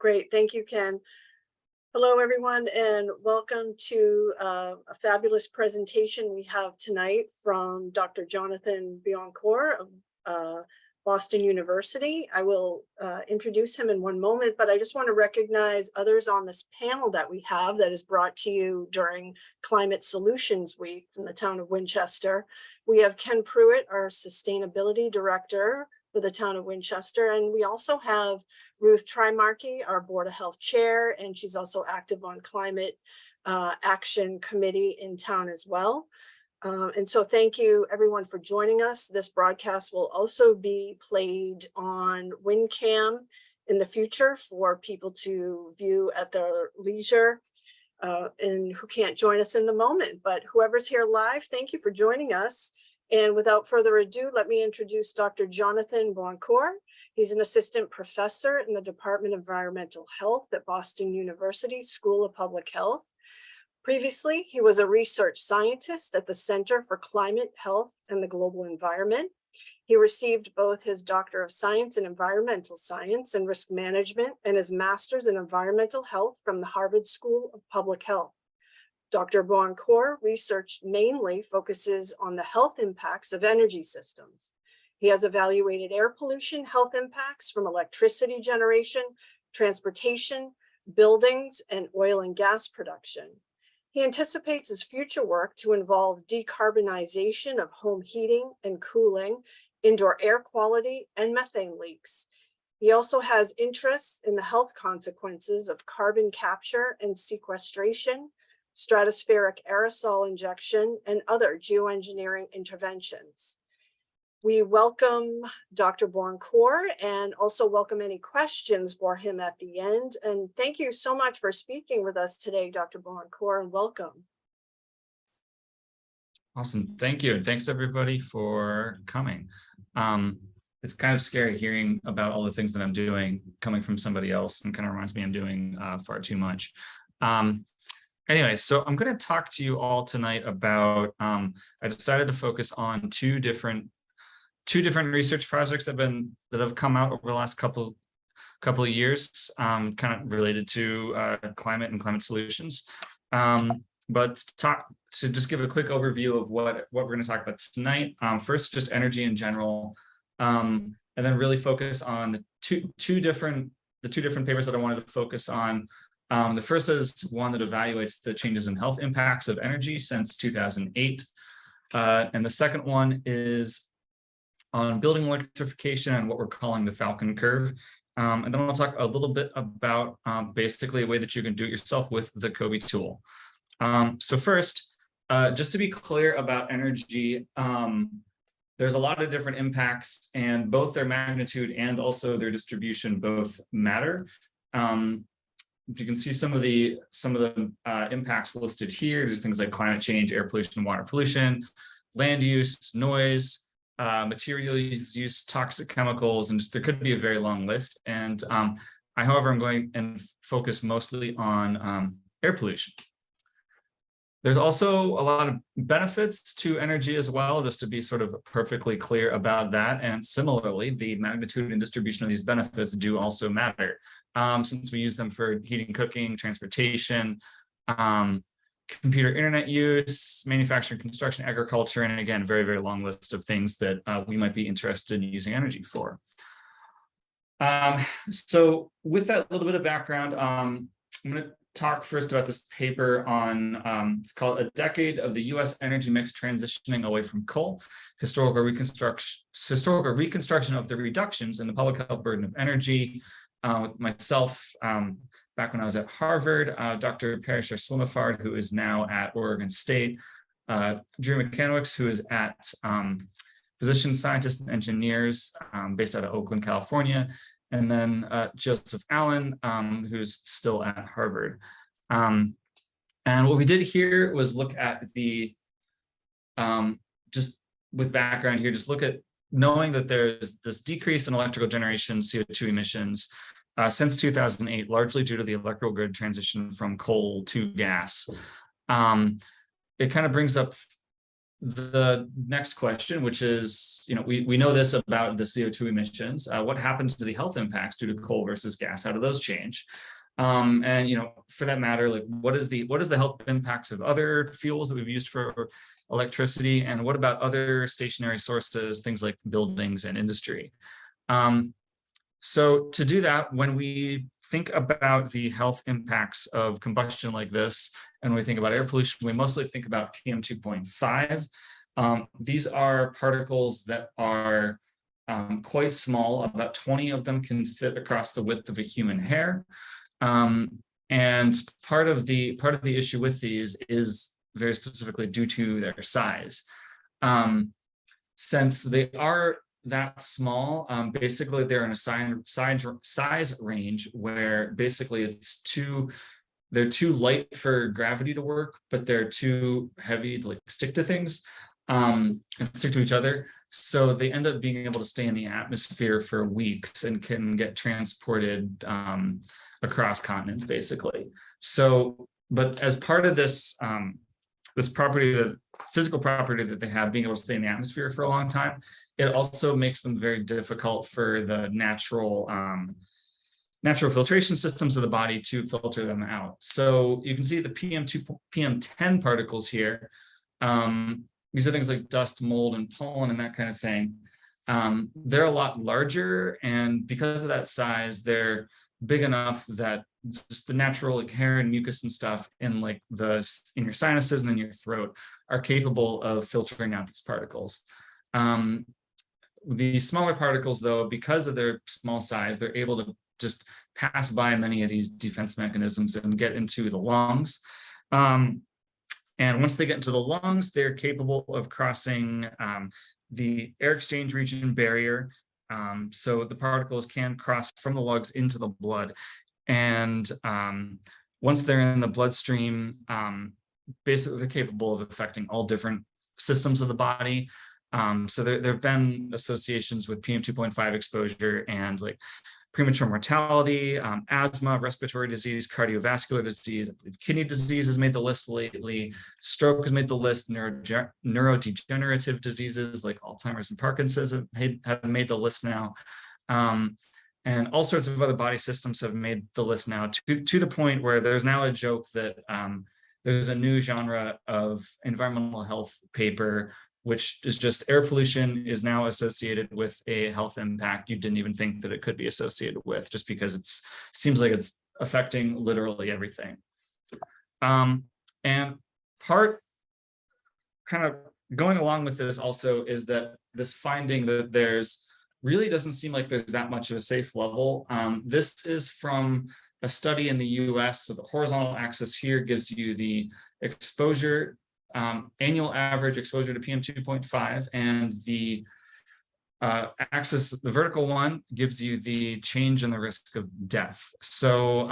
Great, thank you, Ken. Hello, everyone, and welcome to a fabulous presentation we have tonight from Dr. Jonathan Buonocore of Boston University. I will introduce him in one moment, but I just want to recognize others on this panel that we have that is brought to you during Climate Solutions Week from the town of Winchester. We have Ken Pruitt, our Sustainability Director for the town of Winchester, and we also have Ruth Trimarchi, our Board of Health Chair, and she's also active on Climate Action Committee in town as well. And so thank you everyone for joining us. This broadcast will also be played on WinCam in the future for people to view at their leisure and who can't join us in the moment. But whoever's here live, thank you for joining us. And without further ado, let me introduce Dr. Jonathan Buonocore. He's an assistant professor in the Department of Environmental Health at Boston University School of Public Health. Previously, he was a research scientist at the Center for Climate, Health, and the Global Environment. He received both his Doctor of Science in Environmental Science and Risk Management and his Master's in Environmental Health from the Harvard School of Public Health. Dr. Buonocore research mainly focuses on the health impacts of energy systems. He has evaluated air pollution health impacts from electricity generation, transportation, buildings, and oil and gas production. He anticipates his future work to involve decarbonization of home heating and cooling, indoor air quality, and methane leaks. He also has interests in the health consequences of carbon capture and sequestration, stratospheric aerosol injection, and other geoengineering interventions. We welcome Dr. Buonocore and also welcome any questions for him at the end. And thank you so much for speaking with us today, Dr. Buonocore, and welcome. Awesome, thank you. And thanks everybody for coming. It's kind of scary hearing about all the things that I'm doing coming from somebody else, and kind of reminds me I'm doing far too much. Anyway, so I'm going to talk to you all tonight about, I decided to focus on two different research projects that have come out over the last couple of years, kind of related to climate and climate solutions. But to just give a quick overview of what we're going to talk about tonight. First, just energy in general, and then really focus on the two different papers that I wanted to focus on. The first is one that evaluates the changes in health impacts of energy since 2008. And the second one is on building electrification and what we're calling the Falcon curve. And then I'll talk a little bit about basically a way that you can do it yourself with the COBE tool. So first, just to be clear about energy, there's a lot of different impacts, and both their magnitude and also their distribution both matter. If you can see some of the impacts listed here, there's things like climate change, air pollution, water pollution, land use, noise, materials use, toxic chemicals, and just, there could be a very long list. And however, I'm going and focus mostly on air pollution. There's also a lot of benefits to energy as well, just to be sort of perfectly clear about that. And similarly, the magnitude and distribution of these benefits do also matter, since we use them for heating, cooking, transportation, computer internet use, manufacturing, construction, agriculture, and again, very, very long list of things that we might be interested in using energy for. So with that little bit of background, I'm going to talk first about this paper on, it's called A Decade of the U.S. Energy Mix Transitioning Away from Coal, Historical Reconstruction of the Reductions in the Public Health Burden of Energy, with myself, back when I was at Harvard, Dr. Parashar Slimafard, who is now at Oregon State, Drew McCanowicz, who is at Physician Scientists and Engineers based out of Oakland, California, and then Joseph Allen, who's still at Harvard. And what we did here was look at the, just with background here, just look at knowing that there's this decrease in electrical generation CO2 emissions since 2008, largely due to the electrical grid transition from coal to gas. It kind of brings up the next question, which is, we know this about the CO2 emissions. What happens to the health impacts due to coal versus gas? How do those change? And for that matter, like what is the health impacts of other fuels that we've used for electricity, and what about other stationary sources, things like buildings and industry? So to do that, when we think about the health impacts of combustion like this, and when we think about air pollution, we mostly think about PM 2.5. These are particles that are quite small. About 20 of them can fit across the width of a human hair. And part of the issue with these is very specifically due to their size. Since they are that small, basically they're in a size range where basically they're too light for gravity to work, but they're too heavy to like stick to things, and stick to each other. So they end up being able to stay in the atmosphere for weeks and can get transported across continents, basically. So, but as part of this, this property, the physical property that they have, being able to stay in the atmosphere for a long time, it also makes them very difficult for the natural filtration systems of the body to filter them out. So you can see the PM10 particles here. These are things like dust, mold, and pollen, and that kind of thing. They're a lot larger, and because of that size, they're big enough that just the natural like hair and mucus and stuff in your sinuses and in your throat are capable of filtering out these particles. The smaller particles, though, because of their small size, they're able to just pass by many of these defense mechanisms and get into the lungs. And once they get into the lungs, they're capable of crossing the air exchange region barrier. So the particles can cross from the lungs into the blood. And once they're in the bloodstream, basically they're capable of affecting all different systems of the body. So there have been associations with PM 2.5 exposure and like premature mortality, asthma, respiratory disease, cardiovascular disease. Kidney disease has made the list lately. Stroke has made the list. Neurodegenerative diseases like Alzheimer's and Parkinson's have made the list now. And all sorts of other body systems have made the list now, to the point where there's now a joke that there's a new genre of environmental health paper, which is just air pollution is now associated with a health impact you didn't even think that it could be associated with, just because it seems like it's affecting literally everything. And part kind of going along with this also is that this finding that there's really doesn't seem like there's that much of a safe level. This is from a study in the US. So the horizontal axis here gives you the exposure, annual average exposure to PM 2.5, and the axis, the vertical one, gives you the change in the risk of death. So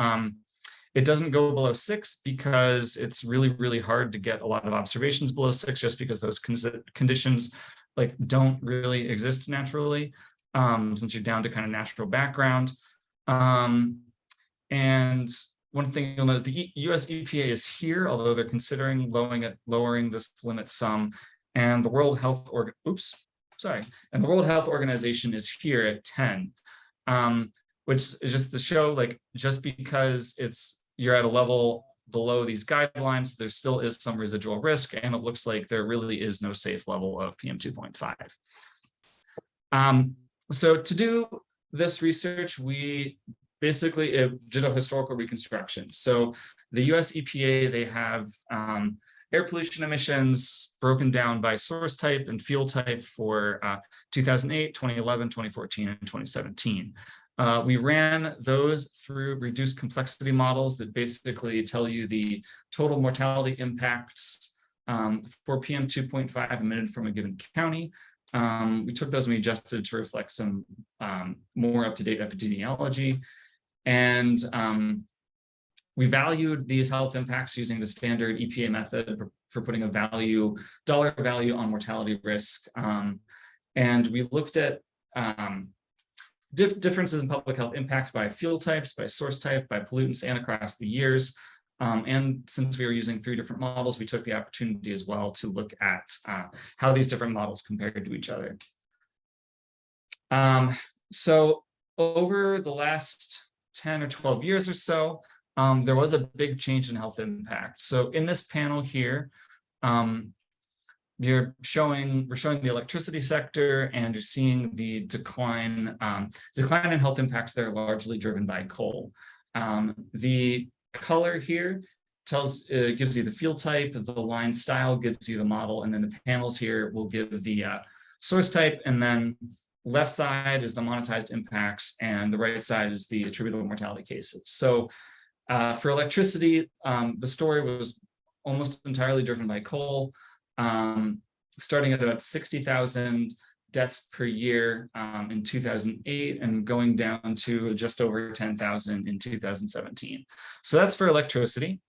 it doesn't go below 6 because it's really, really hard to get a lot of observations below 6, just because those conditions like don't really exist naturally, since you're down to kind of natural background. And one thing you'll notice, the US EPA is here, although they're considering lowering this limit some. And the World Health and the World Health Organization is here at 10, which is just to show, like, just because you're at a level below these guidelines, there still is some residual risk, and it looks like there really is no safe level of PM 2.5. So to do this research, we basically did a historical reconstruction. So the US EPA, they have air pollution emissions broken down by source type and fuel type for 2008, 2011, 2014, and 2017. We ran those through reduced complexity models that basically tell you the total mortality impacts for PM 2.5 emitted from a given county. We took those and we adjusted to reflect some more up-to-date epidemiology. And we valued these health impacts using the standard EPA method for putting a dollar value on mortality risk. And we looked at differences in public health impacts by fuel types, by source type, by pollutants, and across the years. And since we were using 3 different models, we took the opportunity as well to look at how these different models compared to each other. So over the last 10 or 12 years or so, there was a big change in health impact. So in this panel here, we're showing the electricity sector, and you're seeing the decline in health impacts that are largely driven by coal. The color here gives you the field type, the line style gives you the model, and then the panels here will give the source type, and then left side is the monetized impacts, and the right side is the attributable mortality cases. So for electricity, the story was almost entirely driven by coal, starting at about 60,000 deaths per year in 2008 and going down to just over 10,000 in 2017. So that's for electricity.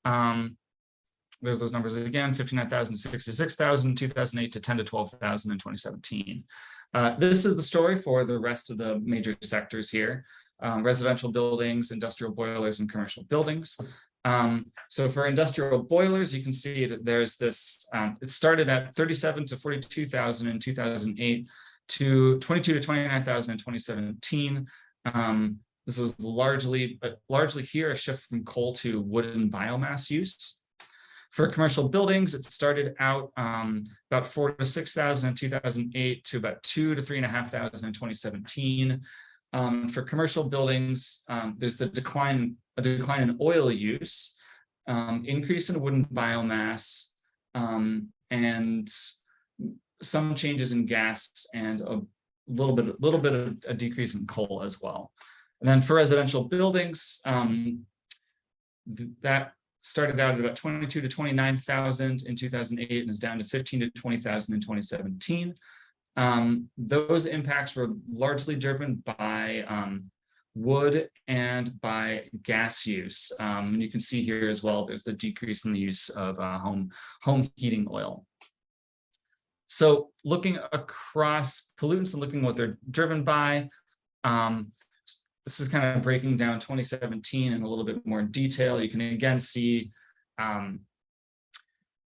There's those numbers again, 59,000 to 66,000 in 2008 to 10 to 12,000 in 2017. This is the story for the rest of the major sectors here: residential buildings, industrial boilers, and commercial buildings. So for industrial boilers, you can see that there's this, it started at 37 to 42,000 in 2008 to 22 to 29,000 in 2017. This is largely here a shift from coal to wood and biomass use. For commercial buildings, it started out about 4 to 6,000 in 2008 to about 2 to 3,500 in 2017. For commercial buildings, there's a decline in oil use, increase in wood and biomass, and some changes in gas, and a little bit of a decrease in coal as well. And then for residential buildings, that started out at about 22 to 29,000 in 2008 and is down to 15 to 20,000 in 2017. Those impacts were largely driven by wood and by gas use. And you can see here as well, there's the decrease in the use of home heating oil. So looking across pollutants and looking what they're driven by, this is kind of breaking down 2017 in a little bit more detail. You can again see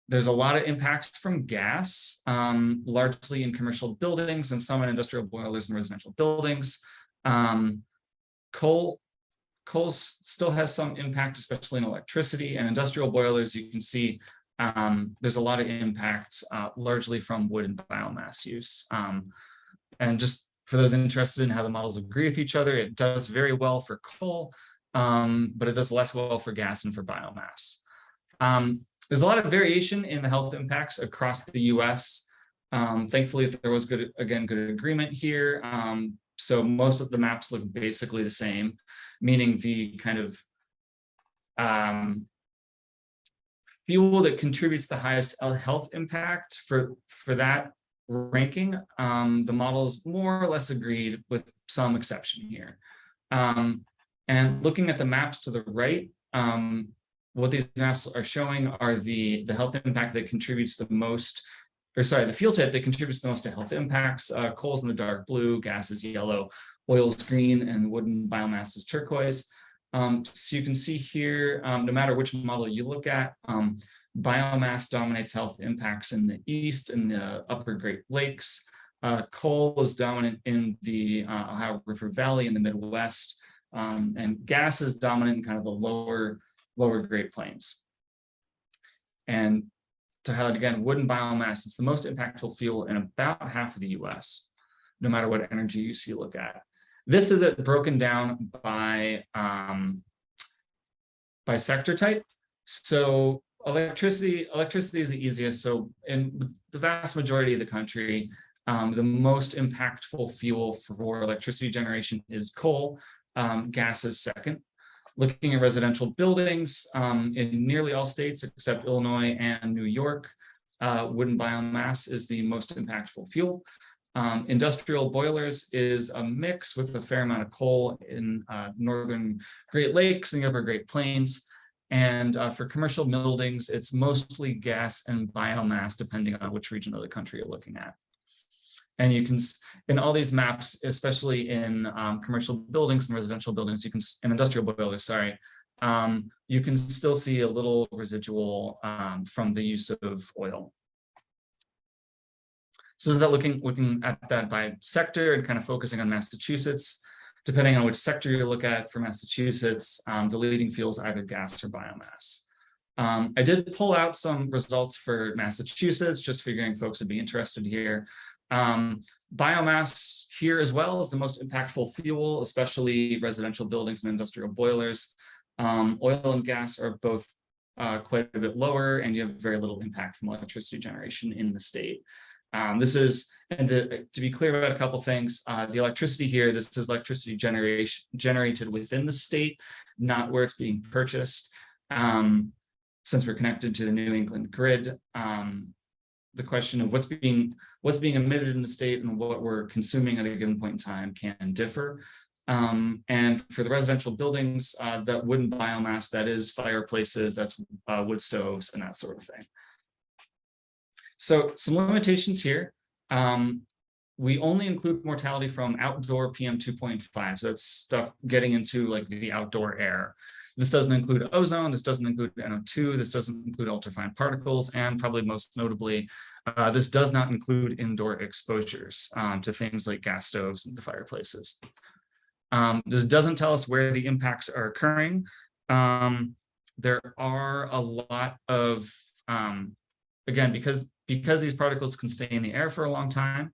there's a lot of impacts from gas, largely in commercial buildings and some in industrial boilers and residential buildings. Coal still has some impact, especially in electricity, and industrial boilers. You can see there's a lot of impacts, largely from wood and biomass use. And just for those interested in how the models agree with each other, it does very well for coal, but it does less well for gas and for biomass. There's a lot of variation in the health impacts across the US. Thankfully, there was good agreement here. So most of the maps look basically the same, meaning the kind of fuel that contributes the highest health impact for that ranking, the models more or less agreed, with some exception here. And looking at the maps to the right, what these maps are showing are the health impact that contributes the most, or sorry, the fuel type that contributes the most to health impacts. Coal's in the dark blue, gas is yellow, oil's green, and wood and biomass is turquoise. So you can see here, no matter which model you look at, biomass dominates health impacts in the east, in the upper Great Lakes. Coal is dominant in the Ohio River Valley in the Midwest, and gas is dominant in kind of the lower Great Plains. And to highlight again, wood and biomass, it's the most impactful fuel in about half of the US, no matter what energy use you look at. This is broken down by sector type. So electricity is the easiest. So in the vast majority of the country, the most impactful fuel for electricity generation is coal. Gas is second. Looking at residential buildings, in nearly all states except Illinois and New York, wood and biomass is the most impactful fuel. Industrial boilers is a mix with a fair amount of coal in northern Great Lakes and the upper Great Plains. And for commercial buildings, it's mostly gas and biomass, depending on which region of the country you're looking at. And you can, in all these maps, especially in commercial buildings and residential buildings, you can, and industrial boilers, sorry, you can still see a little residual from the use of oil. So this is that looking at that by sector and kind of focusing on Massachusetts. Depending on which sector you look at for Massachusetts, the leading fuel is either gas or biomass. I did pull out some results for Massachusetts, just figuring folks would be interested here. Biomass here as well is the most impactful fuel, especially residential buildings and industrial boilers. Oil and gas are both quite a bit lower, and you have very little impact from electricity generation in the state. This is, and to be clear about a couple things, the electricity here, this is electricity generated within the state, not where it's being purchased. Since we're connected to the New England grid, the question of what's being emitted in the state and what we're consuming at a given point in time can differ. And for the residential buildings, that wooden biomass, that is fireplaces, that's wood stoves and that sort of thing. So some limitations here. We only include mortality from outdoor PM 2.5. So that's stuff getting into like the outdoor air. This doesn't include ozone, this doesn't include NO2, this doesn't include ultrafine particles, and probably most notably, this does not include indoor exposures to things like gas stoves and fireplaces. This doesn't tell us where the impacts are occurring. There are a lot of, again, because these particles can stay in the air for a long time,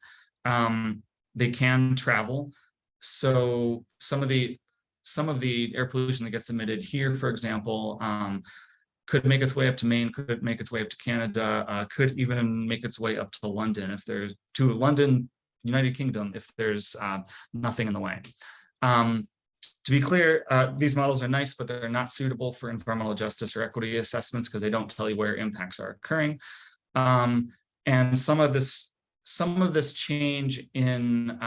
they can travel. So some of the air pollution that gets emitted here, for example, could make its way up to Maine, could make its way up to Canada, could even make its way up to London to London, United Kingdom, if there's nothing in the way. To be clear, these models are nice, but they're not suitable for environmental justice or equity assessments because they don't tell you where impacts are occurring. And some of this change in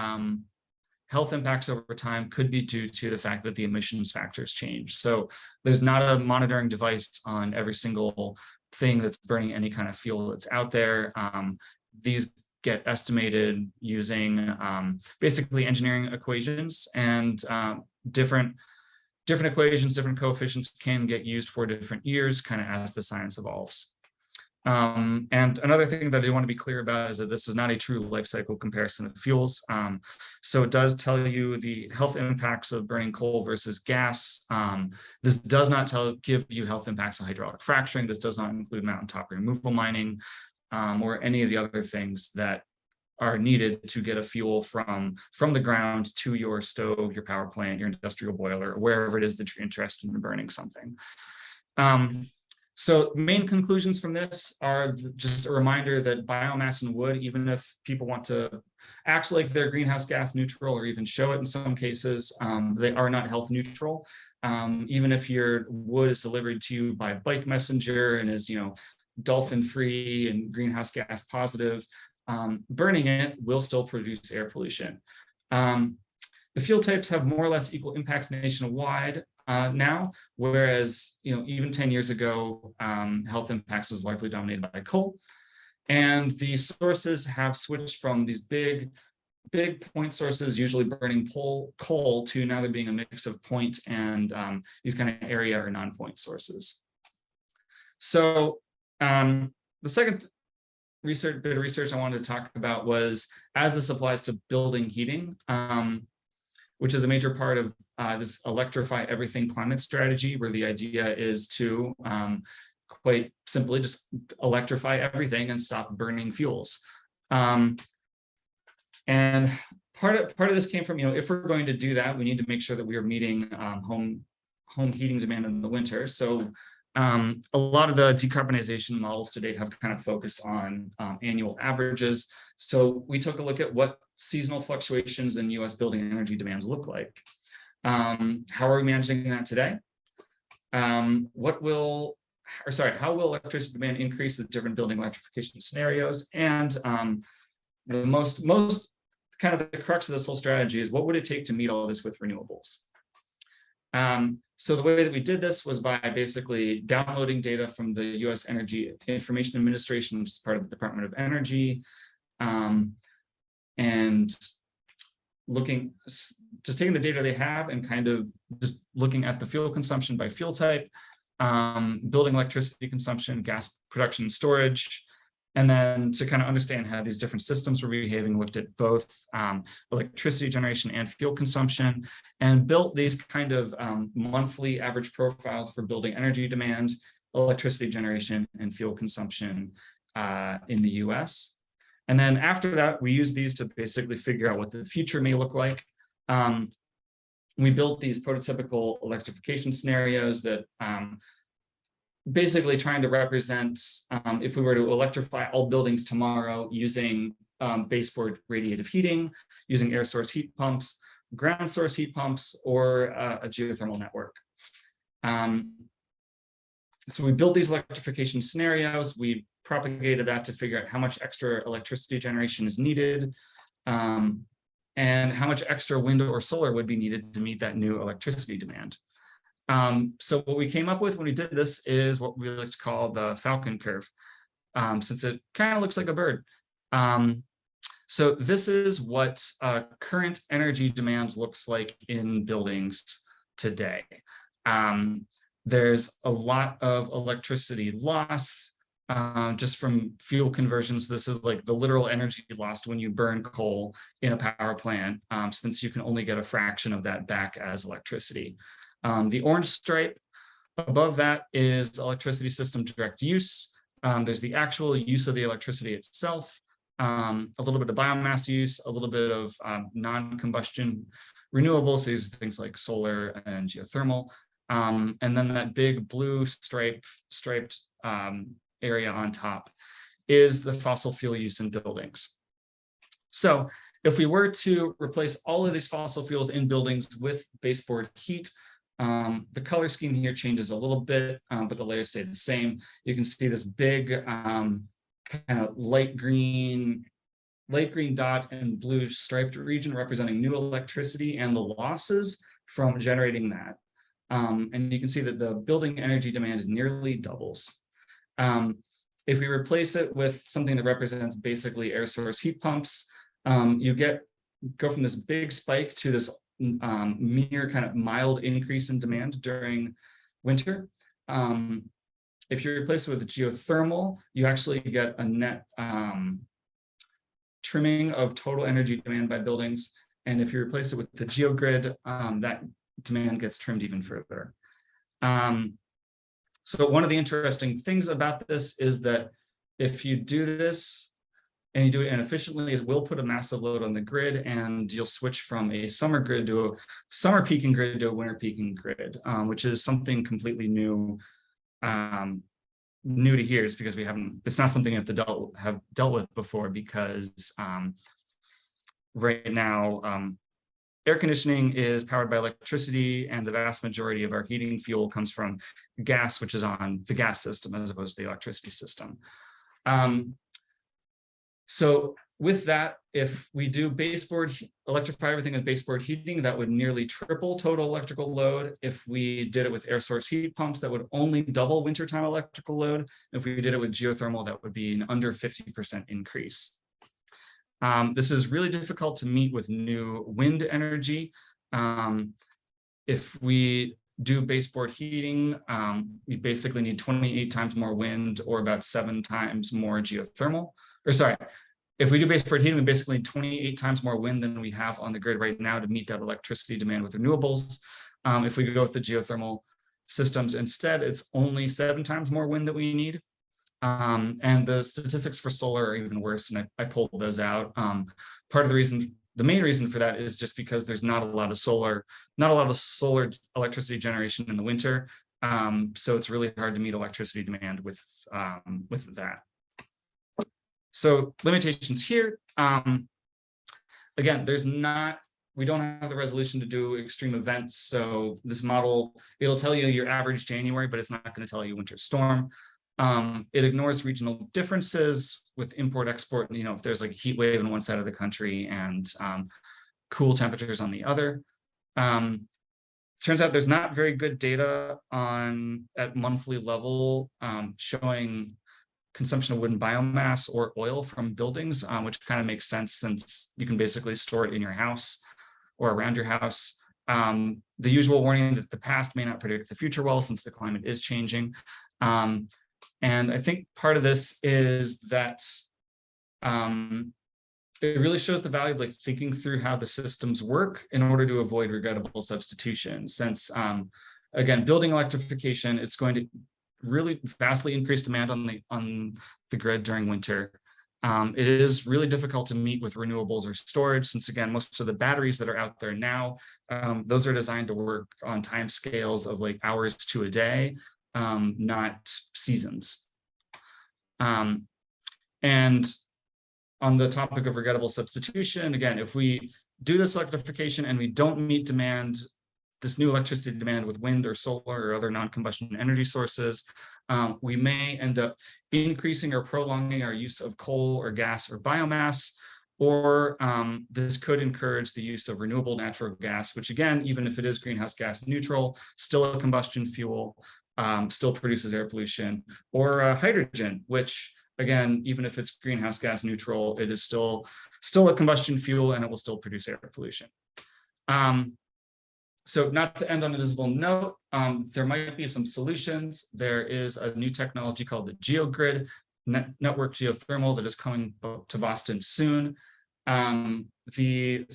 health impacts over time could be due to the fact that the emissions factors change. So there's not a monitoring device on every single thing that's burning any kind of fuel that's out there. These get estimated using basically engineering equations, and different equations, different coefficients can get used for different years, kind of as the science evolves. And another thing that I want to be clear about is that this is not a true life cycle comparison of fuels. So it does tell you the health impacts of burning coal versus gas. This does not give you health impacts of hydraulic fracturing. This does not include mountaintop removal mining, or any of the other things that are needed to get a fuel from the ground to your stove, your power plant, your industrial boiler, wherever it is that you're interested in burning something. So main conclusions from this are just a reminder that biomass and wood, even if people want to act like they're greenhouse gas neutral or even show it in some cases, they are not health neutral. Even if your wood is delivered to you by bike messenger and is, dolphin free and greenhouse gas positive, burning it will still produce air pollution. The fuel types have more or less equal impacts nationwide now, whereas even 10 years ago, health impacts was largely dominated by coal. And the sources have switched from these big point sources, usually burning coal, to now there being a mix of point and these kind of area or non-point sources. So the second bit of research I wanted to talk about was as this applies to building heating, which is a major part of this electrify everything climate strategy, where the idea is to quite simply just electrify everything and stop burning fuels. And part of this came from, if we're going to do that, we need to make sure that we are meeting home heating demand in the winter. So a lot of the decarbonization models to date have kind of focused on annual averages. So we took a look at what seasonal fluctuations in US building energy demands look like. How are we managing that today? How will electricity demand increase with different building electrification scenarios? And the most kind of the crux of this whole strategy is what would it take to meet all this with renewables? So the way that we did this was by basically downloading data from the US Energy Information Administration, which is part of the Department of Energy, and just taking the data they have and kind of just looking at the fuel consumption by fuel type, building electricity consumption, gas production and storage, and then to kind of understand how these different systems were behaving, looked at both electricity generation and fuel consumption, and built these kind of monthly average profiles for building energy demand, electricity generation, and fuel consumption in the US. And then after that, we use these to basically figure out what the future may look like. We built these prototypical electrification scenarios that basically trying to represent if we were to electrify all buildings tomorrow using baseboard radiative heating, using air source heat pumps, ground source heat pumps, or a geothermal network. So we built these electrification scenarios. We propagated that to figure out how much extra electricity generation is needed, and how much extra wind or solar would be needed to meet that new electricity demand. So what we came up with when we did this is what we like to call the Falcon curve, since it kind of looks like a bird. So this is what current energy demand looks like in buildings today. There's a lot of electricity loss just from fuel conversions. This is like the literal energy lost when you burn coal in a power plant, since you can only get a fraction of that back as electricity. The orange stripe above that is electricity system direct use. There's the actual use of the electricity itself, a little bit of biomass use, a little bit of non-combustion renewables, these things like solar and geothermal. And then that big blue striped area on top is the fossil fuel use in buildings. So if we were to replace all of these fossil fuels in buildings with baseboard heat, the color scheme here changes a little bit, but the layers stay the same. You can see this big kind of light green dot and blue striped region representing new electricity and the losses from generating that. And you can see that the building energy demand nearly doubles. If we replace it with something that represents basically air source heat pumps, you go from this big spike to this mere kind of mild increase in demand during winter. If you replace it with geothermal, you actually get a net trimming of total energy demand by buildings. And if you replace it with the geogrid, that demand gets trimmed even further. So one of the interesting things about this is that if you do this and you do it inefficiently, it will put a massive load on the grid, and you'll switch from a summer grid to a summer peaking grid to a winter peaking grid, which is something completely new to here, is because it's not something you have dealt with before, because right now air conditioning is powered by electricity, and the vast majority of our heating fuel comes from gas, which is on the gas system as opposed to the electricity system. So with that, if we do electrify everything with baseboard heating, that would nearly triple total electrical load. If we did it with air source heat pumps, that would only double wintertime electrical load. If we did it with geothermal, that would be an under 50% increase. This is really difficult to meet with new wind energy. If we do baseboard heating, we basically need 28 times more wind, or about 7 times more geothermal. Or sorry, if we do baseboard heating, we basically need 28 times more wind than we have on the grid right now to meet that electricity demand with renewables. If we go with the geothermal systems instead, it's only 7 times more wind that we need. And the statistics for solar are even worse, and I pulled those out. The main reason for that is just because there's not a lot of solar electricity generation in the winter. So it's really hard to meet electricity demand with that. So limitations here. Again, we don't have the resolution to do extreme events. So this model, it'll tell you your average January, but it's not going to tell you winter storm. It ignores regional differences with import-export, if there's like a heat wave on one side of the country and cool temperatures on the other. Turns out there's not very good data at monthly level showing consumption of wood and biomass or oil from buildings, which kind of makes sense since you can basically store it in your house or around your house. The usual warning that the past may not predict the future well, since the climate is changing. And I think part of this is that it really shows the value of like thinking through how the systems work in order to avoid regrettable substitution. Since again, building electrification, it's going to really vastly increase demand on the grid during winter. It is really difficult to meet with renewables or storage, since again, most of the batteries that are out there now, those are designed to work on time scales of like hours to a day, not seasons. And on the topic of regrettable substitution, again, if we do this electrification and we don't meet demand, this new electricity demand with wind or solar or other non-combustion energy sources, we may end up increasing or prolonging our use of coal or gas or biomass, or this could encourage the use of renewable natural gas, which again, even if it is greenhouse gas neutral, still a combustion fuel, still produces air pollution, or hydrogen, which again, even if it's greenhouse gas neutral, it is still a combustion fuel and it will still produce air pollution. So not to end on a visible note, there might be some solutions. There is a new technology called the GeoGrid network geothermal that is coming to Boston soon. The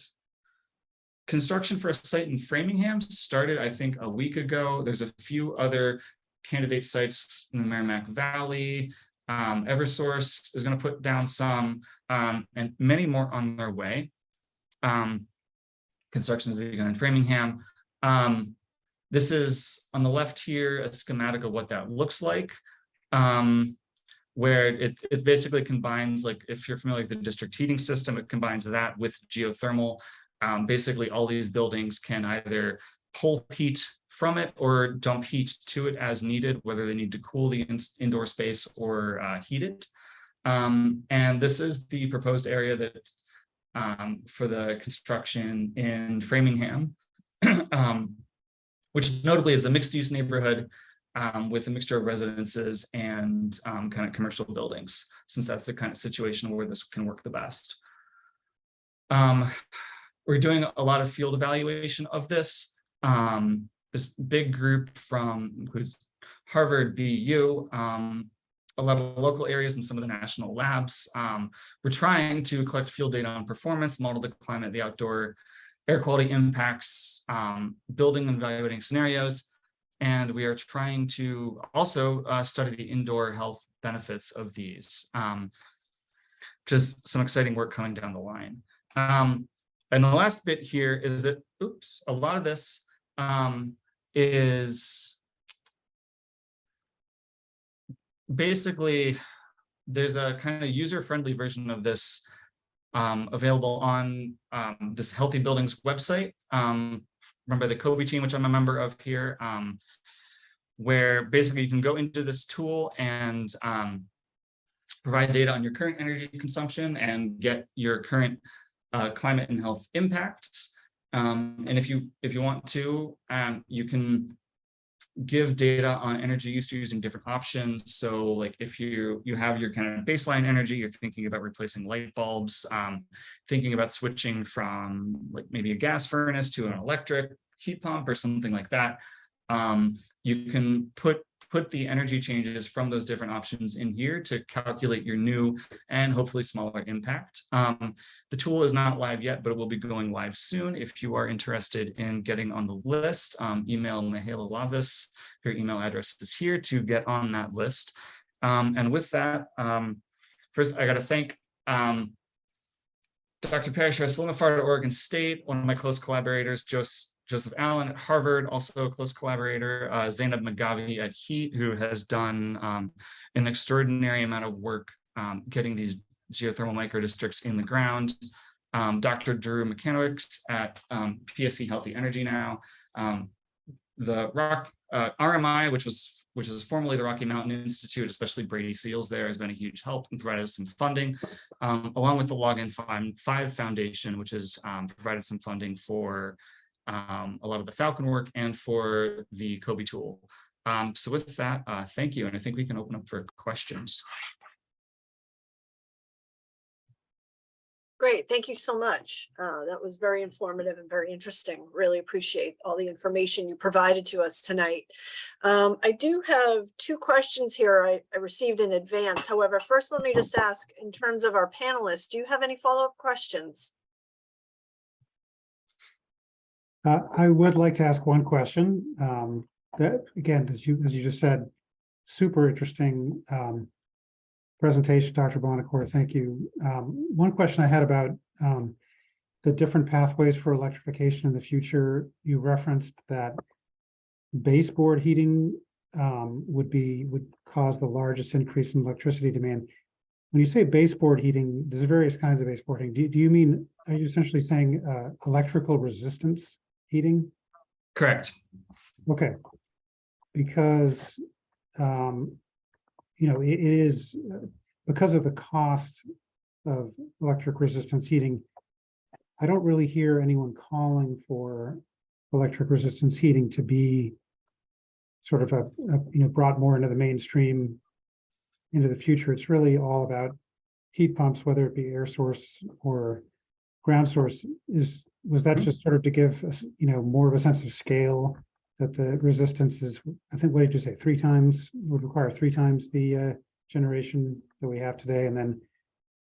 construction for a site in Framingham started, I think, a week ago. There's a few other candidate sites in the Merrimack Valley. Eversource is going to put down some, and many more on their way. Construction has begun in Framingham. This is on the left here, a schematic of what that looks like, where it basically combines, like if you're familiar with the district heating system, it combines that with geothermal. Basically, all these buildings can either pull heat from it or dump heat to it as needed, whether they need to cool the indoor space or heat it. And this is the proposed area that for the construction in Framingham, which notably is a mixed-use neighborhood with a mixture of residences and kind of commercial buildings, since that's the kind of situation where this can work the best. We're doing a lot of field evaluation of this. This big group includes Harvard, BU, a lot of local areas and some of the national labs. We're trying to collect field data on performance, model the climate, the outdoor air quality impacts, building and evaluating scenarios. And we are trying to also study the indoor health benefits of these, just some exciting work coming down the line. And the last bit here is that, a lot of this is basically, there's a kind of user-friendly version of this available on this Healthy Buildings website. Remember the Kobe team, which I'm a member of here, where basically you can go into this tool and provide data on your current energy consumption and get your current climate and health impacts. And if you want to, you can give data on energy use using different options. So like if you have your kind of baseline energy, you're thinking about replacing light bulbs, thinking about switching from like maybe a gas furnace to an electric heat pump or something like that. You can put the energy changes from those different options in here to calculate your new and hopefully smaller impact. The tool is not live yet, but it will be going live soon. If you are interested in getting on the list, email Mihaela Lavis. Her email address is here to get on that list. And with that, first I got to thank Dr. Parrish Slimafard at Oregon State, one of my close collaborators, Joseph Allen at Harvard, also a close collaborator, Zainab Magavi at HEAT, who has done an extraordinary amount of work getting these geothermal microdistricts in the ground. Dr. Drew Mechanics at PSC Healthy Energy now. The RMI, which was formerly the Rocky Mountain Institute, especially Brady Seals there, has been a huge help and provided us some funding, along with the Login 5 Foundation, which has provided some funding for a lot of the Falcon work and for the Kobe tool. So with that, thank you. And I think we can open up for questions. Great, thank you so much. That was very informative and very interesting. Really appreciate all the information you provided to us tonight. I do have two questions here I received in advance. However, first, let me just ask, in terms of our panelists, do you have any follow-up questions? I would like to ask one question. That again, as you just said, super interesting presentation, Dr. Buonocore. Thank you. One question I had about the different pathways for electrification in the future. You referenced that baseboard heating would cause the largest increase in electricity demand. When you say baseboard heating, there's various kinds of baseboard heating. Do you mean, are you essentially saying electrical resistance heating? Correct. Okay, because it is because of the cost of electric resistance heating. I don't really hear anyone calling for electric resistance heating to be sort of brought more into the mainstream into the future. It's really all about heat pumps, whether it be air source or ground source. Was that just sort of to give us, more of a sense of scale, that the resistance is, I think, what did you say, would require 3 times the generation that we have today, and then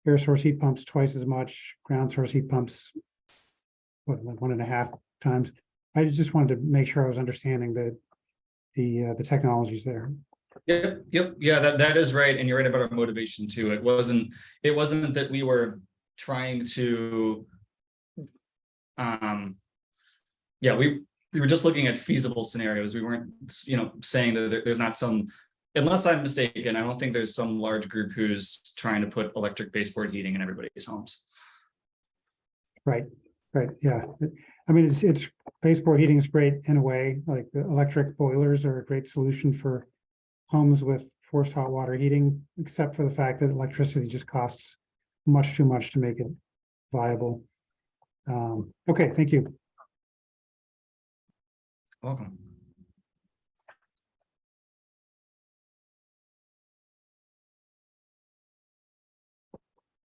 air source heat pumps twice as much, ground source heat pumps, like 1.5 times. I just wanted to make sure I was understanding the technologies there. Yep. Yeah, that is right. And you're right about our motivation too. It wasn't that we were trying to, we were just looking at feasible scenarios. We weren't, saying that there's not some, unless I'm mistaken, I don't think there's some large group who's trying to put electric baseboard heating in everybody's homes. Right. Yeah. I mean, it's baseboard heating is great in a way. Like the electric boilers are a great solution for homes with forced hot water heating, except for the fact that electricity just costs much too much to make it viable. Okay, thank you. Welcome.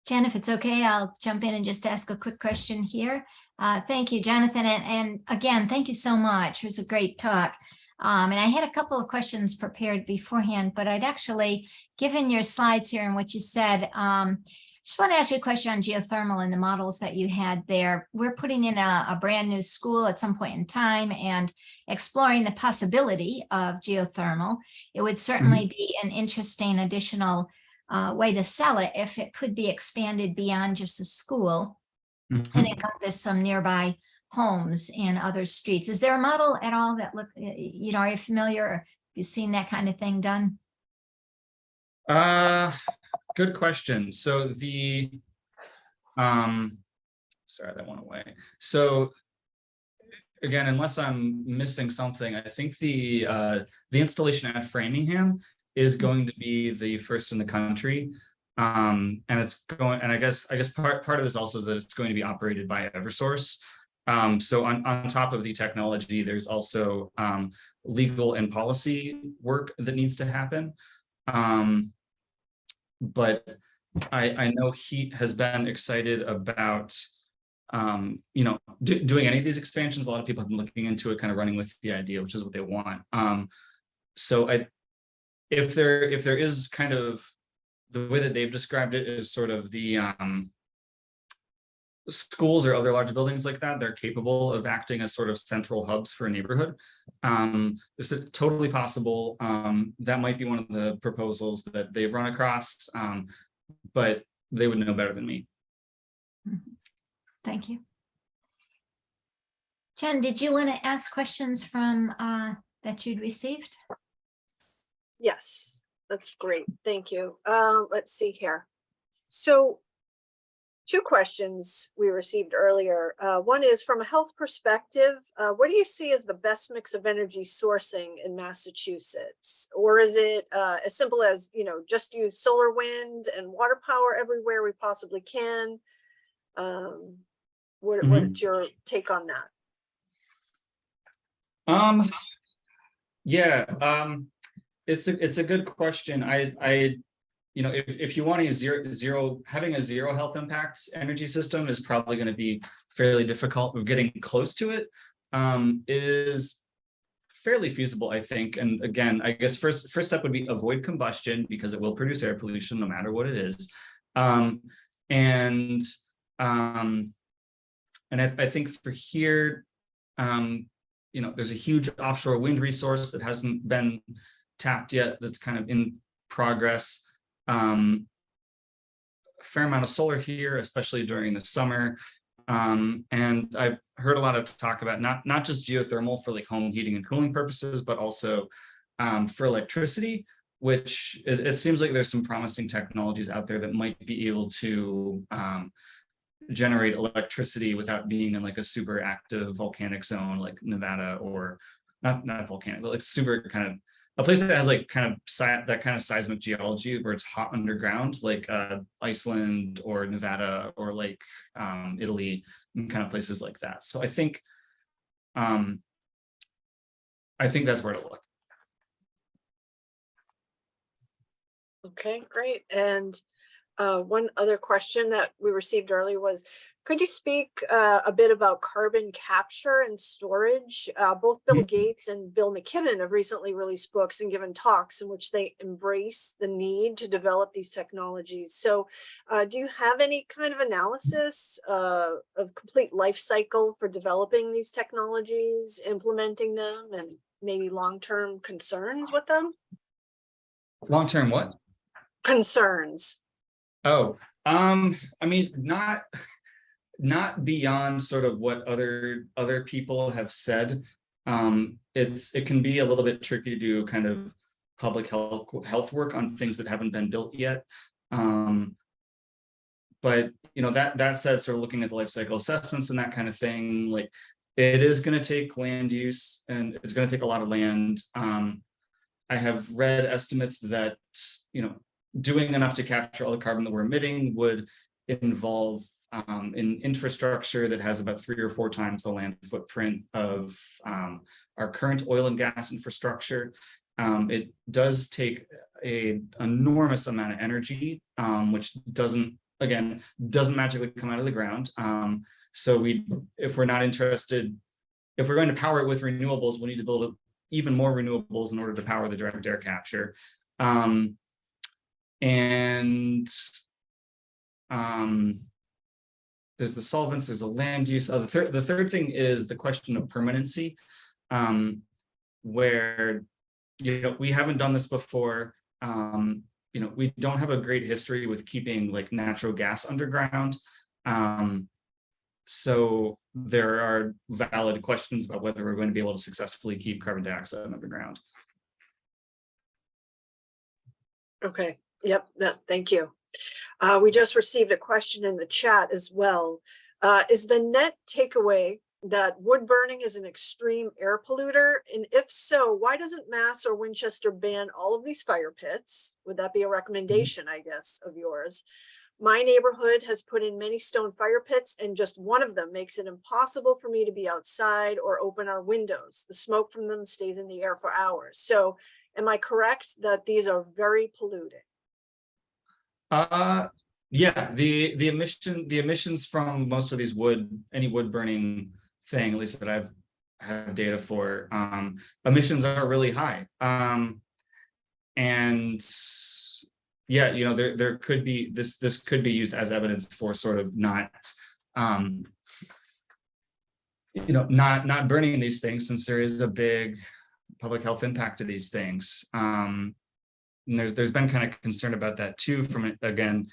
Jen, if it's okay, I'll jump in and just ask a quick question here. Thank you, Jonathan. And again, thank you so much. It was a great talk. And I had a couple of questions prepared beforehand, but I'd actually, given your slides here and what you said, just want to ask you a question on geothermal and the models that you had there. We're putting in a brand new school at some point in time and exploring the possibility of geothermal. It would certainly be an interesting additional way to sell it if it could be expanded beyond just a school and encompass some nearby homes and other streets. Is there a model at all that are you familiar, or have you seen that kind of thing done? Good question. So the sorry, that went away. So again, unless I'm missing something, I think the installation at Framingham is going to be the first in the country. And it's going, and I guess part of this also is that it's going to be operated by Eversource. So on top of the technology, there's also legal and policy work that needs to happen. But I know Heat has been excited about doing any of these expansions. A lot of people have been looking into it, kind of running with the idea, which is what they want. So if there is kind of, the way that they've described it is sort of the schools or other large buildings like that, they're capable of acting as sort of central hubs for a neighborhood. It's totally possible. That might be one of the proposals that they've run across, but they would know better than me. Thank you. Jen, did you want to ask questions from that you'd received? Yes, that's great. Thank you. Let's see here. So 2 questions we received earlier. One is, from a health perspective, what do you see as the best mix of energy sourcing in Massachusetts? Or is it as simple as, just use solar, wind, and water power everywhere we possibly can? What's your take on that? Yeah, it's a good question. if you want to use having a zero health impacts energy system is probably going to be fairly difficult. We're getting close to it. Is fairly feasible, I think. And again, I guess first step would be avoid combustion, because it will produce air pollution no matter what it is. And I think for here, there's a huge offshore wind resource that hasn't been tapped yet, that's kind of in progress. A fair amount of solar here, especially during the summer. And I've heard a lot of talk about not just geothermal for like home heating and cooling purposes, but also for electricity, which it seems like there's some promising technologies out there that might be able to generate electricity without being in like a super active volcanic zone like Nevada, or not volcanic, but like super kind of a place that has like that kind of seismic geology where it's hot underground, like Iceland or Nevada or like Italy, and kind of places like that. So I think that's where to look. Okay, great. And one other question that we received earlier was, could you speak a bit about carbon capture and storage? Both Bill Gates and Bill McKibben have recently released books and given talks in which they embrace the need to develop these technologies. So do you have any kind of analysis of complete life cycle for developing these technologies, implementing them, and maybe long-term concerns with them? Long-term what? Concerns. Oh, I mean, not beyond sort of what other people have said. It can be a little bit tricky to do kind of public health work on things that haven't been built yet. But that said, sort of looking at the life cycle assessments and that kind of thing, like it is going to take land use, and it's going to take a lot of land. I have read estimates that doing enough to capture all the carbon that we're emitting would involve an infrastructure that has about 3 or 4 times the land footprint of our current oil and gas infrastructure. It does take an enormous amount of energy, which doesn't magically come out of the ground. So if we're going to power it with renewables, we'll need to build even more renewables in order to power the direct air capture. There's the solvents, there's the land use. The third thing is the question of permanency, where we haven't done this before. We don't have a great history with keeping like natural gas underground. So there are valid questions about whether we're going to be able to successfully keep carbon dioxide underground. Okay. Yep. Thank you. We just received a question in the chat as well. Is the net takeaway that wood burning is an extreme air polluter? And if so, why doesn't Mass or Winchester ban all of these fire pits? Would that be a recommendation, I guess, of yours? My neighborhood has put in many stone fire pits, and just one of them makes it impossible for me to be outside or open our windows. The smoke from them stays in the air for hours. So am I correct that these are very polluting? Yeah, the emissions from most of these any wood burning thing, at least that I've had data for, emissions are really high. And yeah, there could be this could be used as evidence for sort of not burning these things, since there is a big public health impact to these things. And there's been kind of concern about that too, from again,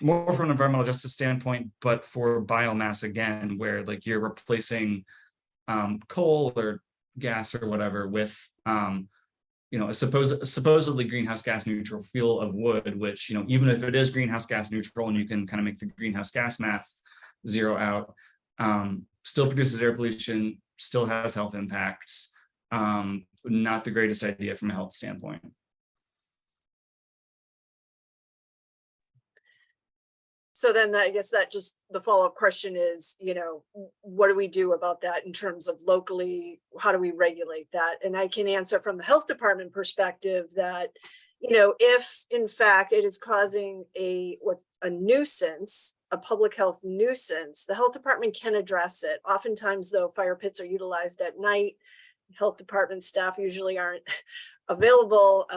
more from an environmental justice standpoint, but for biomass again, where like you're replacing coal or gas or whatever with a supposedly greenhouse gas neutral fuel of wood, which even if it is greenhouse gas neutral and you can kind of make the greenhouse gas math zero out, still produces air pollution, still has health impacts. Not the greatest idea from a health standpoint. So then I guess that just the follow-up question is, what do we do about that in terms of locally? How do we regulate that? And I can answer from the health department perspective that, if in fact it is causing a nuisance, a public health nuisance, the health department can address it. Oftentimes, though, fire pits are utilized at night. Health department staff usually aren't available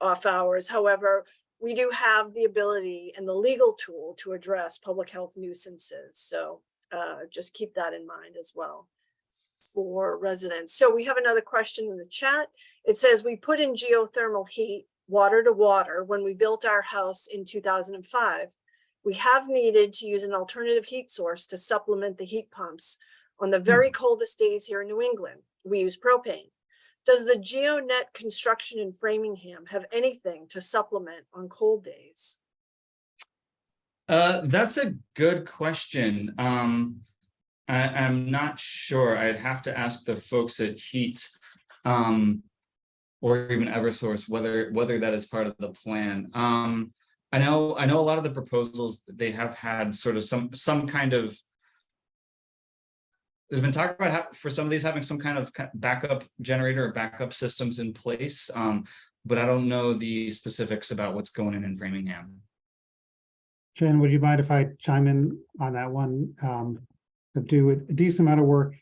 off hours. However, we do have the ability and the legal tool to address public health nuisances. So just keep that in mind as well for residents. So we have another question in the chat. It says, we put in geothermal heat, water to water, when we built our house in 2005. We have needed to use an alternative heat source to supplement the heat pumps on the very coldest days here in New England. We use propane. Does the GeoNet construction in Framingham have anything to supplement on cold days? That's a good question. I'm not sure. I'd have to ask the folks at Heat, or even Eversource, whether that is part of the plan. I know a lot of the proposals, they have had sort of some kind of. There's been talk about for some of these having some kind of backup generator or backup systems in place, but I don't know the specifics about what's going in Framingham. Jen, would you mind if I chime in on that one? To do a decent amount of work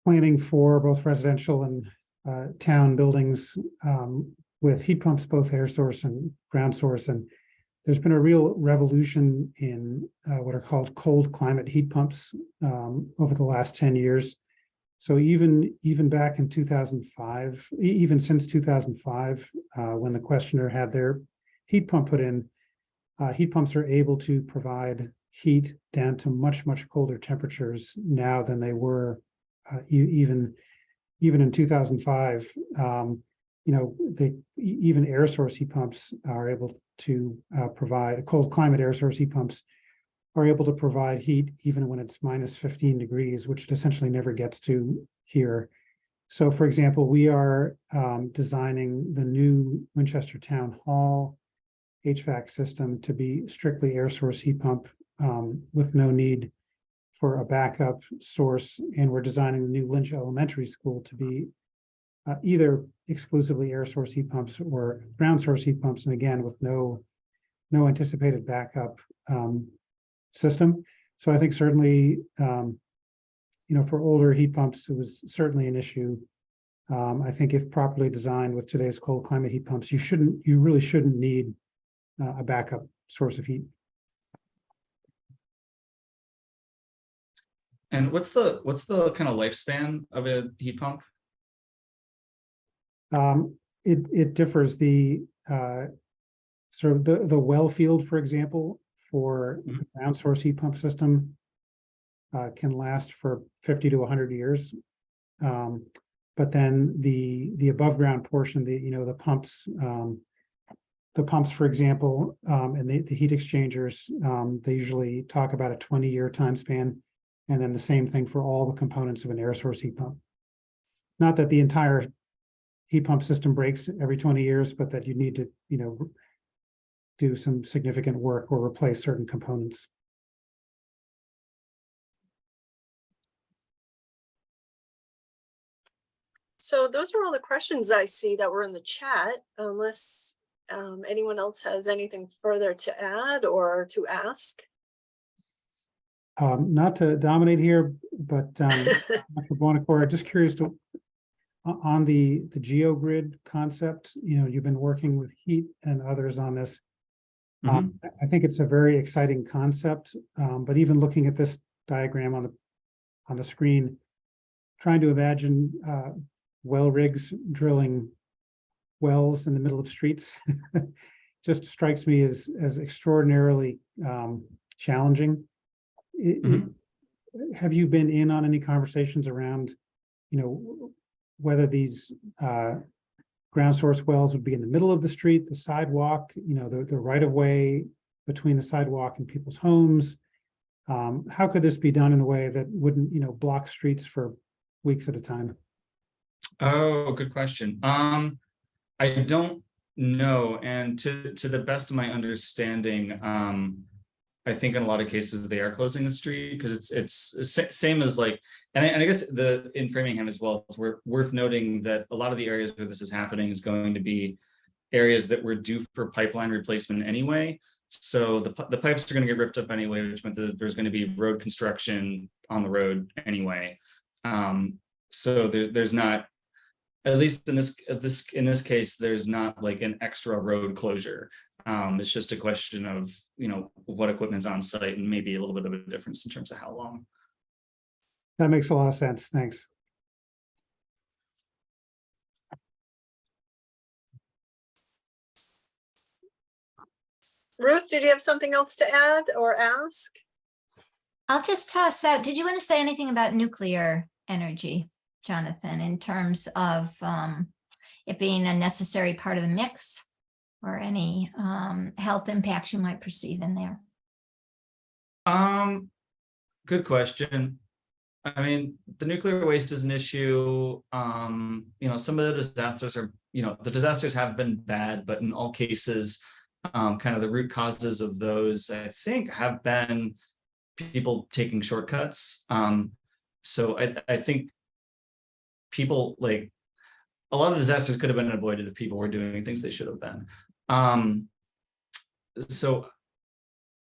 planning for both residential and town buildings with heat pumps, both air source and ground source. And there's been a real revolution in what are called cold climate heat pumps over the last 10 years. So even back in 2005, even since 2005, when the questioner had their heat pump put in, heat pumps are able to provide heat down to much colder temperatures now than they were even in 2005. Even air source heat pumps are able to provide cold climate air source heat pumps are able to provide heat even when it's minus 15 degrees, which it essentially never gets to here. So, for example, we are designing the new Winchester Town Hall HVAC system to be strictly air source heat pump with no need for a backup source. And we're designing the new Lynch Elementary School to be either exclusively air source heat pumps or ground source heat pumps, and again with no anticipated backup system. So I think certainly for older heat pumps it was certainly an issue. I think if properly designed with today's cold climate heat pumps, you really shouldn't need a backup source of heat. And what's the kind of lifespan of a heat pump? It differs. The sort of the well field, for example, for the ground source heat pump system can last for 50 to 100 years. But then the above ground portion, the pumps, for example, and the heat exchangers, they usually talk about a 20-year time span, and then the same thing for all the components of an air source heat pump. Not that the entire heat pump system breaks every 20 years, but that you need to, do some significant work or replace certain components. So those are all the questions I see that were in the chat, unless anyone else has anything further to add or to ask. Not to dominate here, but Dr. Buonocore, just curious on the GeoGrid concept. You've been working with Heat and others on this. I think it's a very exciting concept, but even looking at this diagram on the screen, trying to imagine well rigs drilling wells in the middle of streets just strikes me as extraordinarily challenging. Have you been in on any conversations around, whether these ground source wells would be in the middle of the street, the sidewalk, the right of way between the sidewalk and people's homes? How could this be done in a way that wouldn't, block streets for weeks at a time? Oh, good question. I don't know, and to the best of my understanding, I think in a lot of cases they are closing the street because it's same as like, and I guess in Framingham as well, it's worth noting that a lot of the areas where this is happening is going to be areas that were due for pipeline replacement anyway. So the pipes are going to get ripped up anyway, which meant that there's going to be road construction on the road anyway. So there's not, at least in this case, there's not like an extra road closure. It's just a question of, you know, what equipment's on site and maybe a little bit of a difference in terms of how long. That makes a lot of sense. Thanks. Ruth, did you have something else to add or ask? I'll just toss out, did you want to say anything about nuclear energy, Jonathan, in terms of it being a necessary part of the mix, or any health impacts you might perceive in there? Good question. I mean, the nuclear waste is an issue. You know, some of the disasters are, you know, the disasters have been bad, but in all cases, kind of the root causes of those, I think, have been people taking shortcuts. So I think people, like, a lot of disasters could have been avoided if people were doing things they should have been. So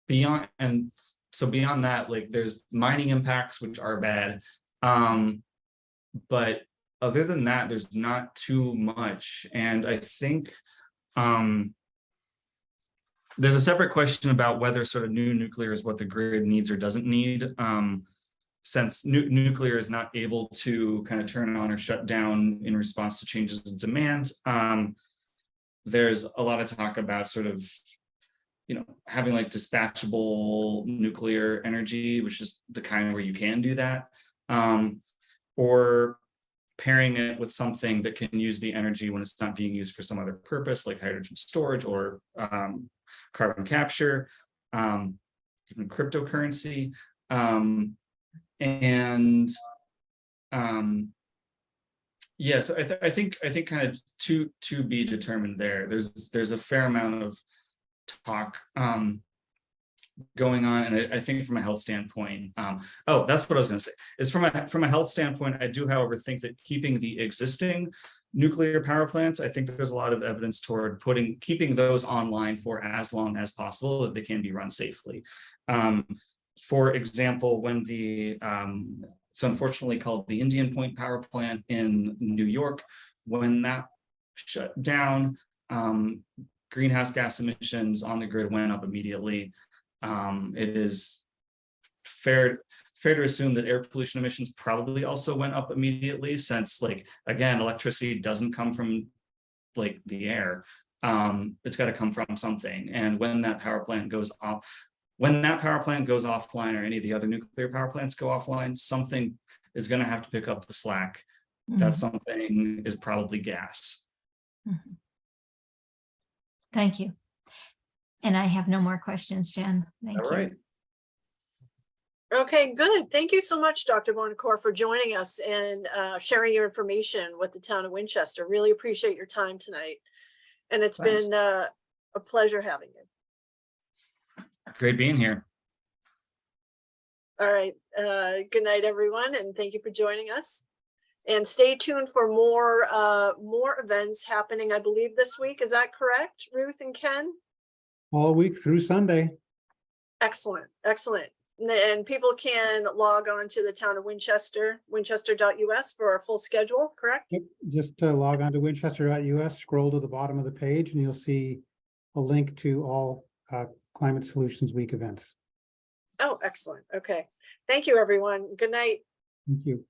beyond that, like, there's mining impacts, which are bad. But other than that, there's not too much. And I think there's a separate question about whether sort of new nuclear is what the grid needs or doesn't need. Since nuclear is not able to kind of turn on or shut down in response to changes in demand, there's a lot of talk about sort of, you know, having like dispatchable nuclear energy, which is the kind where you can do that, or pairing it with something that can use the energy when it's not being used for some other purpose, like hydrogen storage or carbon capture, even cryptocurrency. Yeah, so I think kind of to be determined there. There's a fair amount of talk going on, and I think from a health standpoint, oh, that's what I was going to say. Is from a health standpoint, I do, however, think that keeping the existing nuclear power plants, I think there's a lot of evidence toward keeping those online for as long as possible, that they can be run safely. For example, when it's unfortunately called the Indian Point Power Plant in New York, when that shut down, greenhouse gas emissions on the grid went up immediately. It is fair to assume that air pollution emissions probably also went up immediately, since, like, again, electricity doesn't come from like the air. It's got to come from something. And when that power plant goes off, offline, or any of the other nuclear power plants go offline, something is going to have to pick up the slack. That something is probably gas. Thank you. And I have no more questions, Jen. Thank you. All right. Okay, good. Thank you so much, Dr. Buonocore, for joining us and sharing your information with the town of Winchester. Really appreciate your time tonight. And it's Thanks. been a pleasure having you. Great being here. All right. Good night, everyone, and thank you for joining us. And stay tuned for more events happening, I believe, this week. Is that correct, Ruth and Ken? All week through Sunday. Excellent, excellent. And people can log on to the town of Winchester, winchester.us, for a full schedule, correct? Yep, just log on to winchester.us, scroll to the bottom of the page, and you'll see a link to all Climate Solutions Week events. Oh, excellent. Okay. Thank you, everyone. Good night. Thank you.